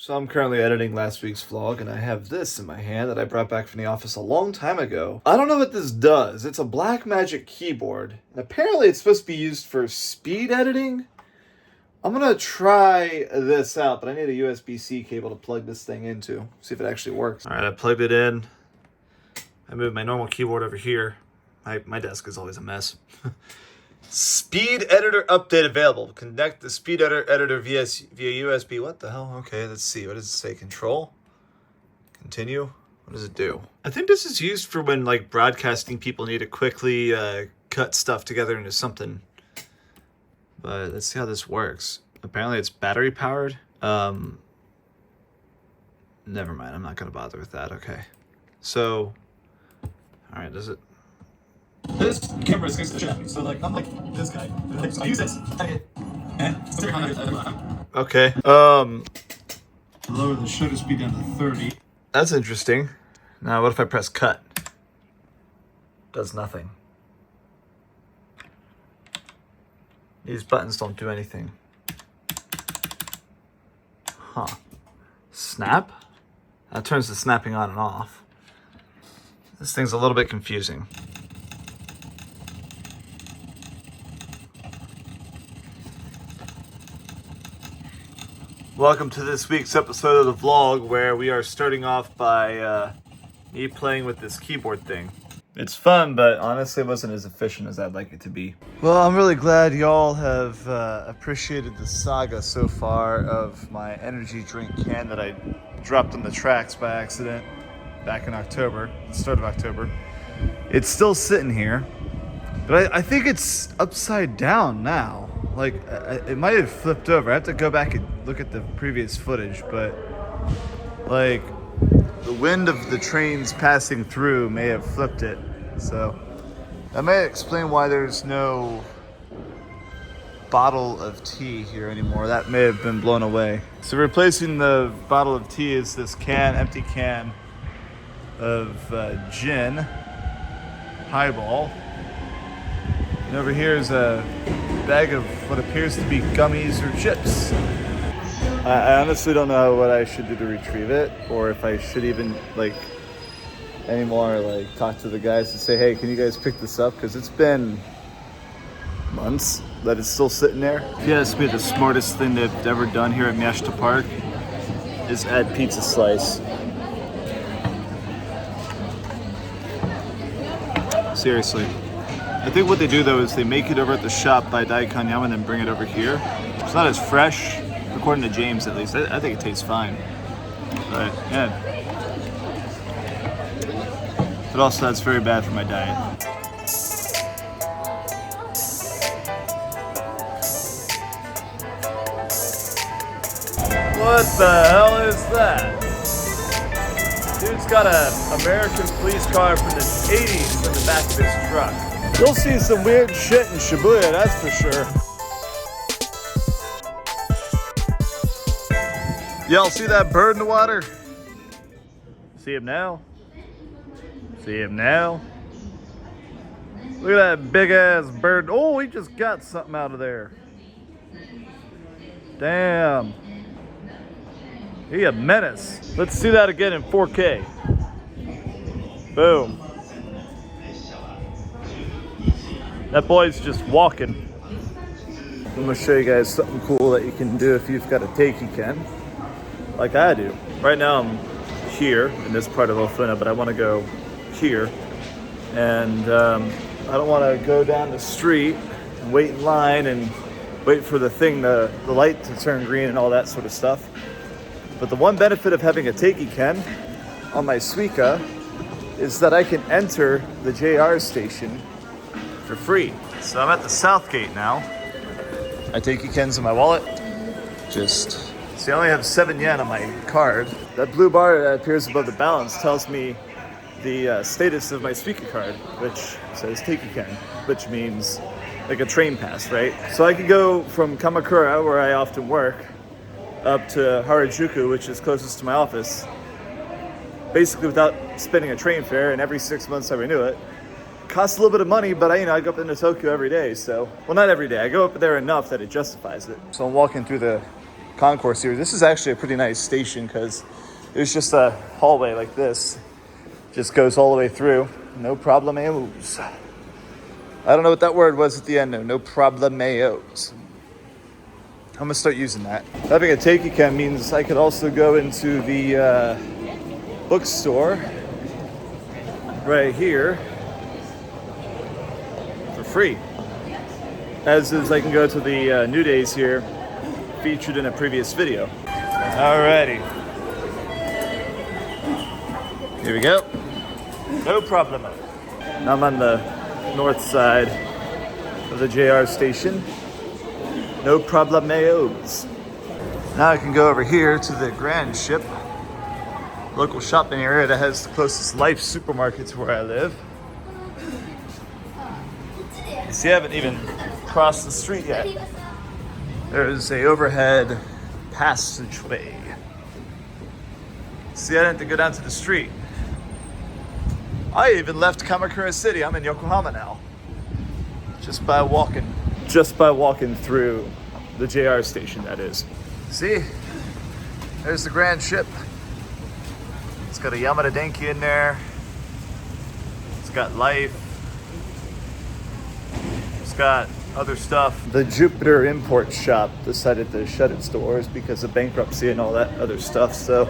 So I'm currently editing last week's vlog, and I have this in my hand that I brought back from the office a long time ago. I don't know what this does. It's a Blackmagic keyboard, and apparently it's supposed to be used for speed editing. I'm gonna try this out, but I need a USB-C cable to plug this thing into, see if it actually works. All right, I plugged it in. I moved my normal keyboard over here. My desk is always a mess. Speed editor update available. Connect the speed editor via USB. What the hell? Okay, let's see. What does it say? Control? Continue? What does it do? I think this is used for when like broadcasting people need to quickly cut stuff together into something. But let's see how this works. Apparently it's battery powered. Never mind. I'm not going to bother with that. Okay. So, all right, does it? This camera is fixed to the chassis, so like unlike this guy, so I use this. Okay. Lower the shutter speed down to 30. That's interesting. Now, what if I press cut? Does nothing. These buttons don't do anything. Huh. Snap? That turns the snapping on and off. This thing's a little bit confusing. Welcome to this week's episode of the vlog where we are starting off by me playing with this keyboard thing. It's fun, but honestly it wasn't as efficient as I'd like it to be. Well, I'm really glad y'all have appreciated the saga so far of my energy drink can that I dropped on the tracks by accident back in October, the start of October. It's still sitting here, but I think it's upside down now. Like, it might have flipped over. I have to go back and look at the previous footage, but like the wind of the trains passing through may have flipped it. So that may explain why there's no bottle of tea here anymore. That may have been blown away. So replacing the bottle of tea is this empty can of gin, highball. And over here is a bag of what appears to be gummies or chips. I honestly don't know what I should do to retrieve it, or if I should even anymore talk to the guys and say, hey, can you guys pick this up? Because it's been months that it's still sitting there. If you ask me, the smartest thing they've ever done here at Mashta Park is add pizza slice. Seriously. I think what they do though is they make it over at the shop by Daikanyama and then bring it over here. It's not as fresh, according to James at least. I think it tastes fine. But yeah. But also that's very bad for my diet. What the hell is that? Dude's got an American police car from the 80s in the back of his truck. You'll see some weird shit in Shibuya, that's for sure. Y'all see that bird in the water? See him now? See him now? Look at that big ass bird. Oh, he just got something out of there. Damn. He a menace. Let's see that again in 4K. Boom. That boy's just walking. I'm gonna show you guys something cool that you can do if you've got a Teiki can, like I do. Right now I'm here in this part of Ofuna, but I wanna go here. And I don't wanna go down the street and wait in line and wait for the light to turn green and all that sort of stuff. But the one benefit of having a Teiki ken on my Suica is that I can enter the JR station for free. So I'm at the South Gate now. I take Kens in my wallet. See, I only have 7 yen on my card. That blue bar that appears above the balance tells me the status of my Suica card, which says Teiki Ken, which means like a train pass, right? So I could go from Kamakura, where I often work, up to Harajuku, which is closest to my office, basically without spending a train fare, and every 6 months I renew it. Costs a little bit of money, but I go up into Tokyo every day, so, well, not every day. I go up there enough that it justifies it. So I'm walking through the concourse here. This is actually a pretty nice station because there's just a hallway like this. Just goes all the way through. No problemos. I don't know what that word was at the end though. No problemos. I'm gonna start using that. Having a Teiki cam means I could also go into the bookstore right here for free. As is, I can go to the New Days here, featured in a previous video. Alrighty. Here we go. No problem. Now I'm on the north side of the JR station. No problemos. Now I can go over here to the Grand Ship, local shopping area that has the closest Life supermarket to where I live. You see, I haven't even crossed the street yet. There's a overhead passageway. See, I didn't have to go down to the street. I even left Kamakura City. I'm in Yokohama now. Just by walking through the JR station, that is. See, there's the Grand Ship. It's got a Yamada Denki in there. It's got Life. It's got other stuff. The Jupiter import shop decided to shut its doors because of bankruptcy and all that other stuff. So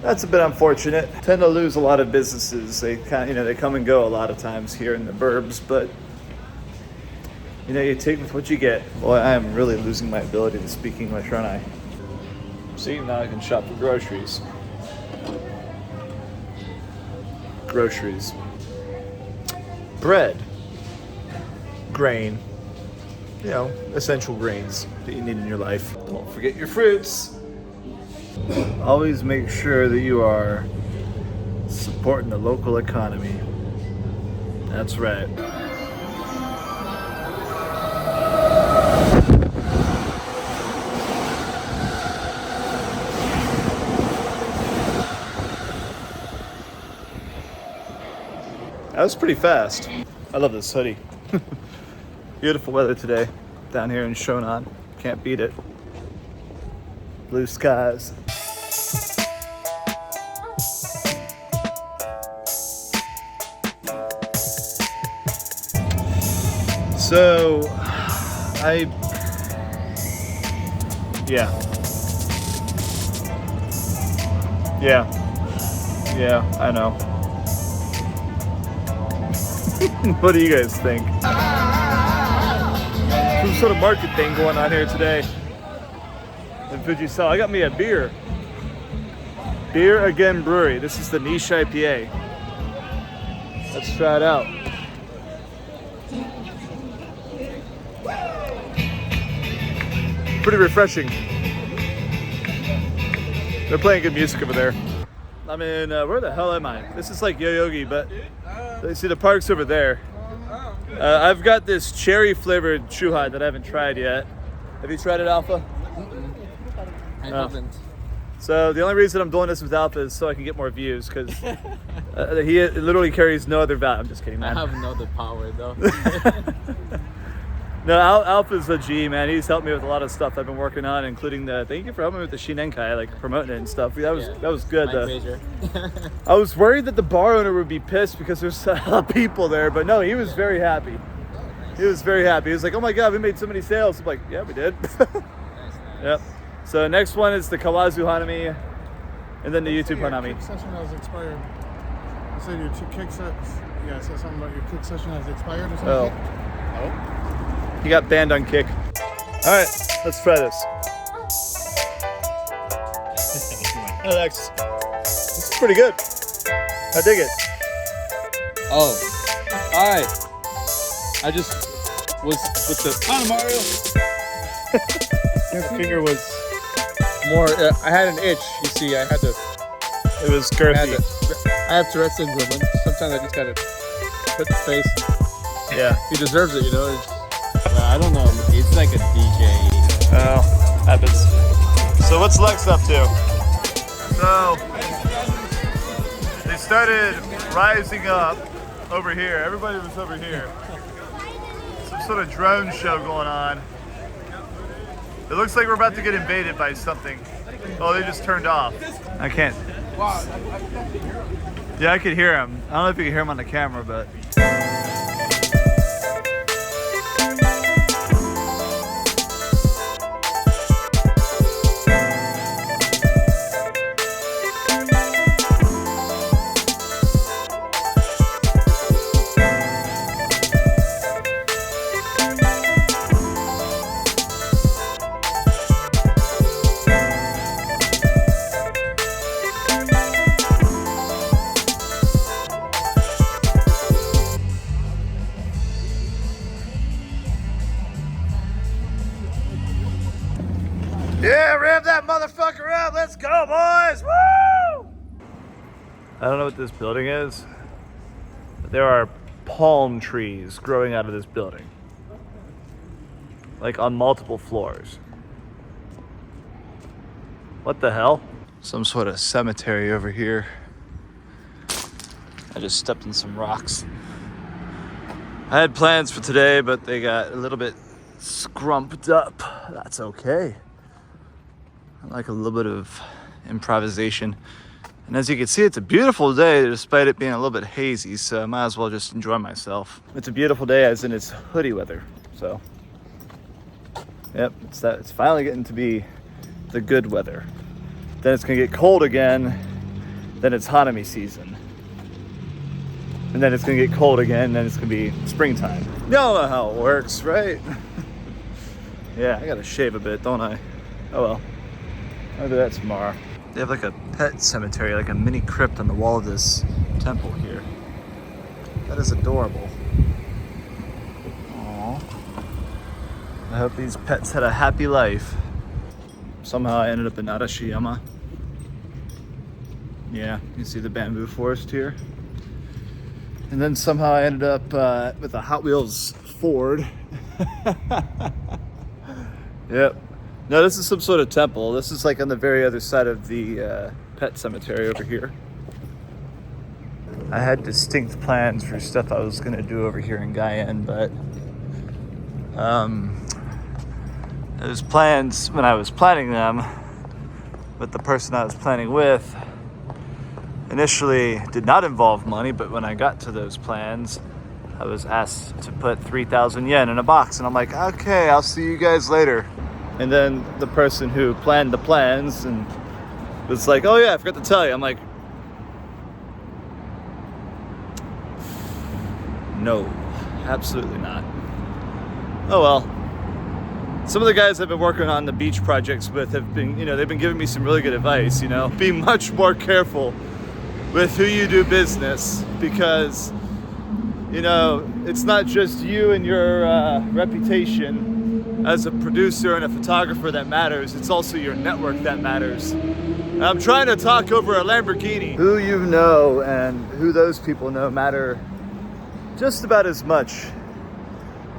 that's a bit unfortunate. Tend to lose a lot of businesses. They they come and go a lot of times here in the burbs, but you take with what you get. Boy, I am really losing my ability to speak English, aren't I? See, now I can shop for groceries. Groceries. Bread. Grain. Essential grains that you need in your life. Don't forget your fruits. Always make sure that you are supporting the local economy. That's right. That was pretty fast. I love this hoodie. Beautiful weather today down here in Shonan. Can't beat it. Blue skies. So, Yeah, I know. What do you guys think? Some sort of market thing going on here today in Fujisawa. I got me a beer. Beer Again Brewery. This is the niche IPA. Let's try it out. Pretty refreshing. They're playing good music over there. I mean, where the hell am I? This is like Yoyogi, but you see the park's over there. I've got this cherry flavored chuhai that I haven't tried yet. Have you tried it, Alpha? I haven't. So the only reason I'm doing this with Alpha is so I can get more views, because he literally carries no other value. I'm just kidding, man. I have no other power though. No, Alpha's a G, man. He's helped me with a lot of stuff I've been working on, including thank you for helping me with the Shinenkai, like promoting it and stuff. That was good. My pleasure. I was worried that the bar owner would be pissed because there's a lot of people there, but no, he was very happy. He was very happy. He was like, "Oh my God, we made so many sales." I'm like, "Yeah, we did." Nice. Yep. So next one is the Kawazu Hanami, and then the YouTube Hanami. Kick session has expired. You said your kick set. Yeah, it said something about your kick session has expired or something. Oh. He got banned on Kick. All right, let's try this. Alex, this is pretty good. I dig it. Oh, all right. I just was with the Mario. Your finger was More. I had an itch. You see, I had to. It was girthy. I have Tourette's syndrome, and sometimes I just gotta hit the face. Yeah. He deserves it, you know. I don't know. It's like a DJ. Oh, happens. So what's Lex up to? So they started rising up over here. Everybody was over here. Some sort of drone show going on. It looks like we're about to get invaded by something. Oh, they just turned off. I can't. Yeah, I could hear him. I don't know if you can hear him on the camera, but. Yeah, rev that motherfucker up. Let's go, boys. Woo! I don't know what this building is, but there are palm trees growing out of this building. Like on multiple floors. What the hell? Some sort of cemetery over here. I just stepped in some rocks. I had plans for today, but they got a little bit scrumped up. That's okay. I like a little bit of improvisation. And as you can see, it's a beautiful day despite it being a little bit hazy, so I might as well just enjoy myself. It's a beautiful day as in it's hoodie weather, so. Yep, it's finally getting to be the good weather. Then it's gonna get cold again, then it's Hanami season. And then it's gonna get cold again, then it's gonna be springtime. Y'all know how it works, right? Yeah, I gotta shave a bit, don't I? Oh well. I'll do that tomorrow. They have like a pet cemetery, like a mini crypt on the wall of this temple here. That is adorable. Aww. I hope these pets had a happy life. Somehow I ended up in Arashiyama. Yeah, you see the bamboo forest here. And then somehow I ended up with a Hot Wheels Ford. Yep. No, this is some sort of temple. This is like on the very other side of the pet cemetery over here. I had distinct plans for stuff I was gonna do over here in Guyenne, but those plans, when I was planning them with the person I was planning with, initially did not involve money, but when I got to those plans, I was asked to put 3,000 yen in a box, and I'm like, okay, I'll see you guys later. And then the person who planned the plans and was like, oh yeah, I forgot to tell you. I'm like, no, absolutely not. Oh well. Some of the guys I've been working on the beach projects with have been, they've been giving me some really good advice, Be much more careful with who you do business because, it's not just you and your reputation as a producer and a photographer that matters, it's also your network that matters. And I'm trying to talk over a Lamborghini. Who you know and who those people know matter just about as much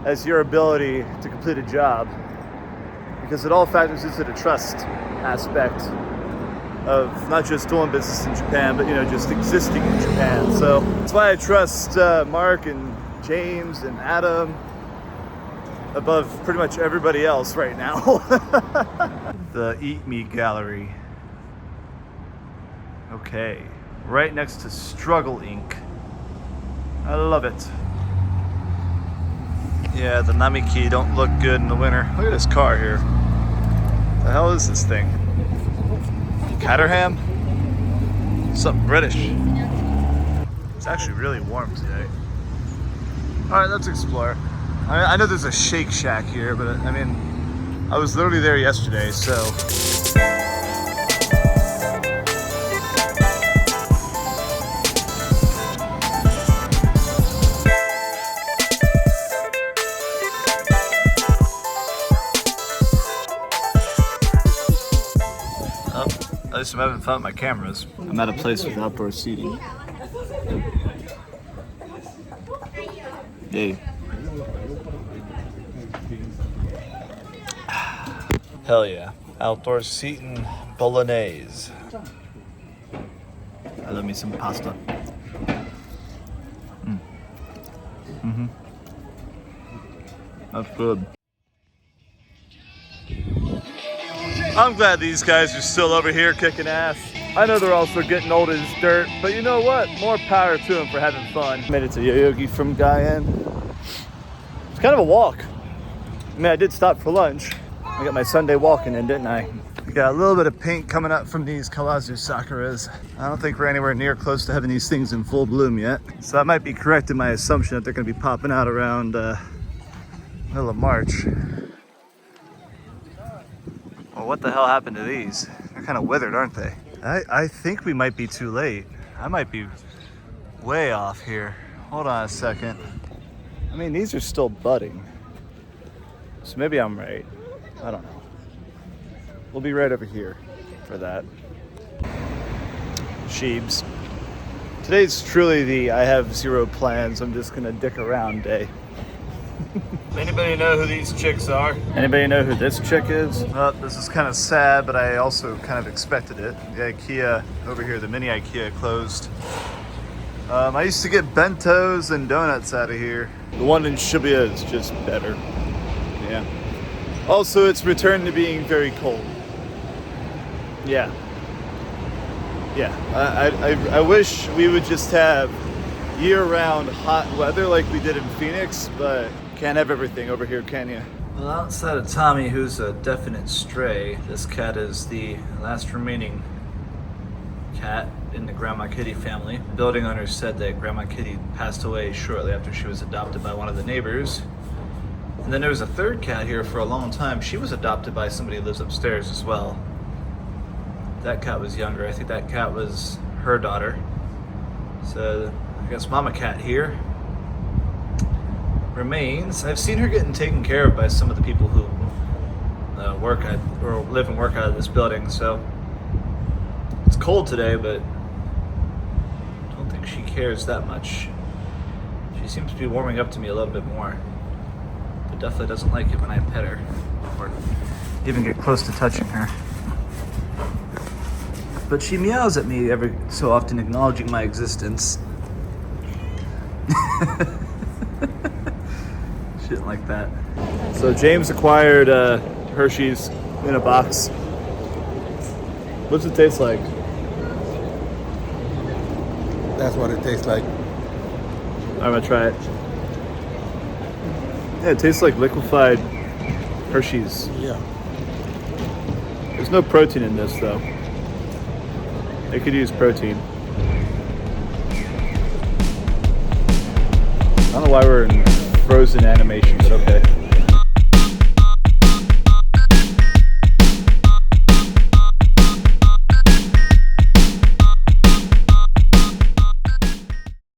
as your ability to complete a job, because it all factors into the trust aspect of not just doing business in Japan, but just existing in Japan. So that's why I trust Mark and James and Adam above pretty much everybody else right now. The Eat Me Gallery. Okay, right next to Struggle Inc. I love it. Yeah, the Namiki don't look good in the winter. Look at this car here. The hell is this thing? Caterham? Something British. It's actually really warm today. Alright, let's explore. I know there's a Shake Shack here, but I was literally there yesterday, so. Oh, at least I'm having fun with my cameras. I'm at a place with outdoor seating. Yay. Hell yeah. Outdoor seating bolognese. I love me some pasta. That's good. I'm glad these guys are still over here kicking ass. I know they're also getting old as dirt, but you know what? More power to them for having fun. Made it to Yoyogi from Guyan. It's kind of a walk. I mean, I did stop for lunch. I got my Sunday walking in, didn't I? We got a little bit of pink coming up from these kawazu sakuras. I don't think we're anywhere near close to having these things in full bloom yet. So I might be correct in my assumption that they're gonna be popping out around middle of March. Well, what the hell happened to these? They're kind of withered, aren't they? I think we might be too late. I might be way off here. Hold on a second. I mean, these are still budding. So maybe I'm right. I don't know. We'll be right over here for that. Sheebs. Today's truly the I have zero plans, I'm just gonna dick around day. Anybody know who these chicks are? Anybody know who this chick is? Well, this is kind of sad, but I also kind of expected it. The IKEA over here, the mini IKEA closed. I used to get bentos and donuts out of here. The one in Shibuya is just better. Yeah. Also, it's returned to being very cold. Yeah. Yeah. I wish we would just have year-round hot weather like we did in Phoenix, but can't have everything over here, can you? Well, outside of Tommy, who's a definite stray, this cat is the last remaining cat in the Grandma Kitty family. The building owner said that Grandma Kitty passed away shortly after she was adopted by one of the neighbors. And then there was a third cat here for a long time. She was adopted by somebody who lives upstairs as well. That cat was younger. I think that cat was her daughter. So I guess Mama Cat here remains. I've seen her getting taken care of by some of the people who work at or live and work out of this building. So it's cold today, but I don't think she cares that much. She seems to be warming up to me a little bit more, but definitely doesn't like it when I pet her or even get close to touching her. But she meows at me every so often, acknowledging my existence. Shit like that. So James acquired Hershey's in a box. What's it taste like? That's what it tastes like. I'm gonna try it. Yeah, it tastes like liquefied Hershey's. Yeah. There's no protein in this though. They could use protein. I don't know why we're in frozen animation, but okay.